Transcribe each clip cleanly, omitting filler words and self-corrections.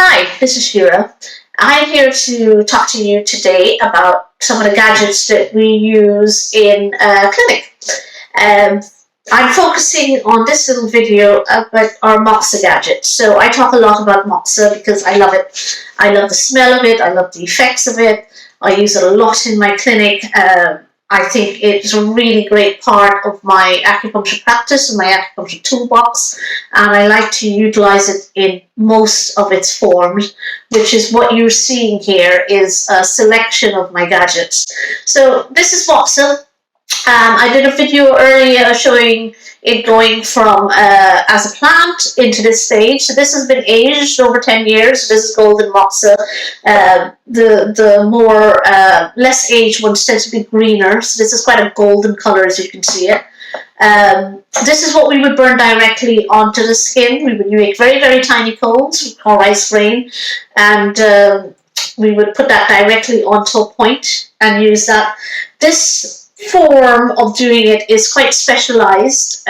Hi, this is Shira. I'm here to talk to you today about some of the gadgets that we use in clinic. Um, I'm focusing on this little video about our moxa gadget. So I talk a lot about moxa because I love it. I love the smell of it. I love the effects of it. I use it a lot in my clinic. I think it's a really great part of my acupuncture practice and my acupuncture toolbox, and I like to utilize it in most of its forms, which is what you're seeing here is a selection of my gadgets. So this is moxa. I did a video earlier showing it going from as a plant into this stage. So this has been aged over 10 years. This is golden moxa. The more less aged ones tend to be greener. So this is quite a golden color, as you can see it. This is what we would burn directly onto the skin. We would make very, very tiny cones or rice grain, and we would put that directly onto a point and use that. This form of doing it is quite specialized.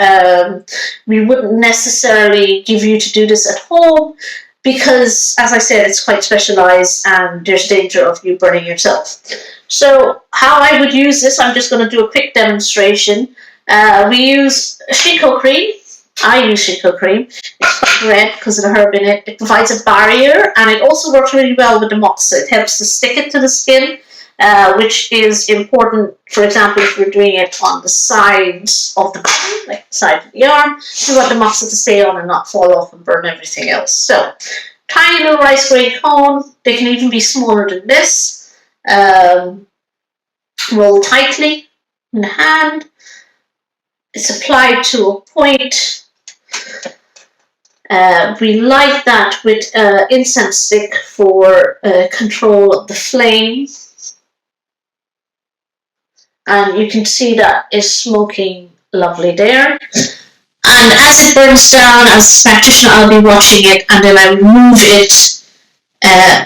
We wouldn't necessarily give you to do this at home because, as I said, it's quite specialized and there's danger of you burning yourself. So how I would use this, I'm just going to do a quick demonstration. We use Shinko cream. I use Shinko cream. It's quite red because of the herb in it. It provides a barrier, and it also works really well with the moxa. It helps to stick it to the skin, which is important. For example, if we're doing it on the sides of the body, like the side of the arm, we want the moxa to stay on and not fall off and burn everything else. So, tiny little rice grain cone. They can even be smaller than this. Roll tightly in the hand. It's applied to a point. We light that with incense stick for control of the flame. And you can see that is smoking lovely there. And as it burns down, as a practitioner, I'll be watching it, and then I remove it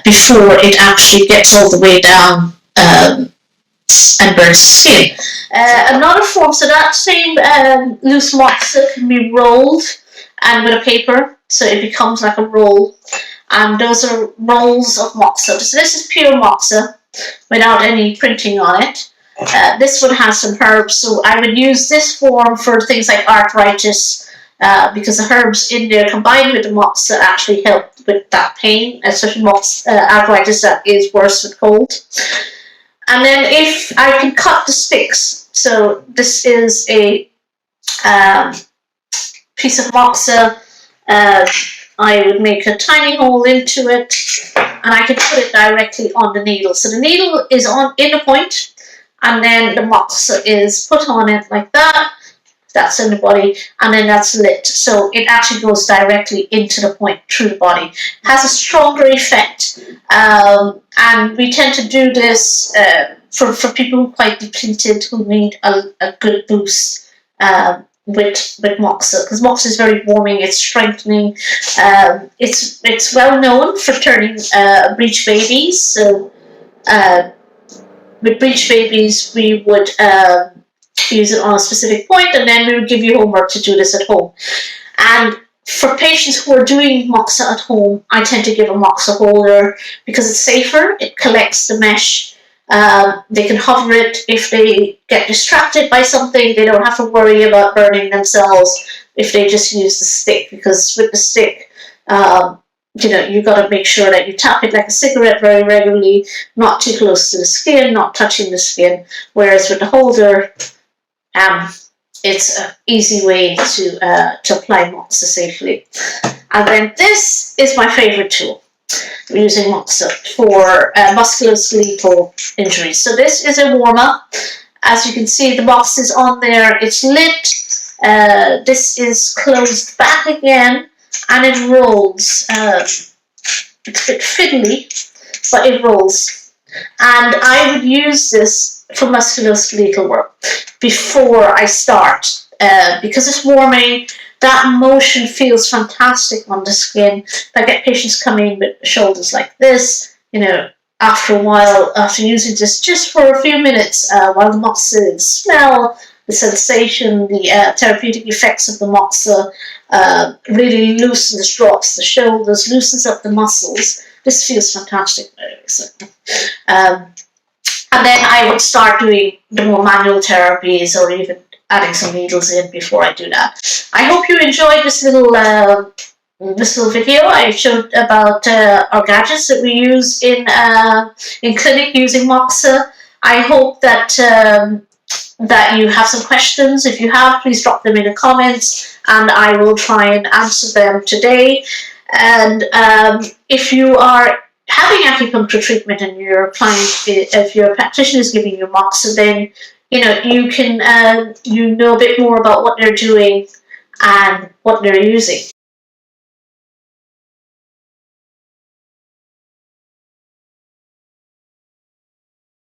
before it actually gets all the way down and burns the skin. Another form, so that same loose moxa can be rolled and with a paper, so it becomes like a roll. And those are rolls of moxa. So this is pure moxa without any printing on it. This one has some herbs, so I would use this form for things like arthritis because the herbs in there combined with the moxa actually help with that pain, especially arthritis that is worse with cold. And then if I can cut the sticks, so this is a piece of moxa, I would make a tiny hole into it and I could put it directly on the needle. So the needle is in the point, and then the moxa is put on it like that. That's in the body, and then that's lit. So it actually goes directly into the point through the body. It has a stronger effect, and we tend to do this for people who are quite depleted, who need a good boost with moxa, because moxa is very warming, it's strengthening. It's well known for turning breech babies. So with breech babies, we would use it on a specific point, and then we would give you homework to do this at home. And for patients who are doing moxa at home, I tend to give a moxa holder because it's safer. It collects the mesh. They can hover it. If they get distracted by something, they don't have to worry about burning themselves if they just use the stick, because with the stick, you've got to make sure that you tap it like a cigarette very regularly, not too close to the skin, not touching the skin. Whereas with the holder, it's an easy way to apply moxa safely. And then this is my favorite tool. We're using moxa for musculoskeletal injuries. So this is a warmer. As you can see, the moxa is on there. It's lit. This is closed back again, and it rolls. It's a bit fiddly, but it rolls. And I would use this for musculoskeletal work before I start, because it's warming. That motion feels fantastic on the skin. If I get patients coming with shoulders like this, after a while, after using this just for a few minutes, while the moxa smell the sensation, the therapeutic effects of the moxa really loosens, drops the shoulders, loosens up the muscles. This feels fantastic. And then I would start doing the more manual therapies, or even adding some needles in before I do that. I hope you enjoyed this little video. I showed about our gadgets that we use in clinic using moxa. I hope that that you have some questions. If you have, please drop them in the comments, and I will try and answer them today. And if you are having acupuncture treatment and your client, if your practitioner is giving you moxa, then you can you know a bit more about what they're doing and what they're using.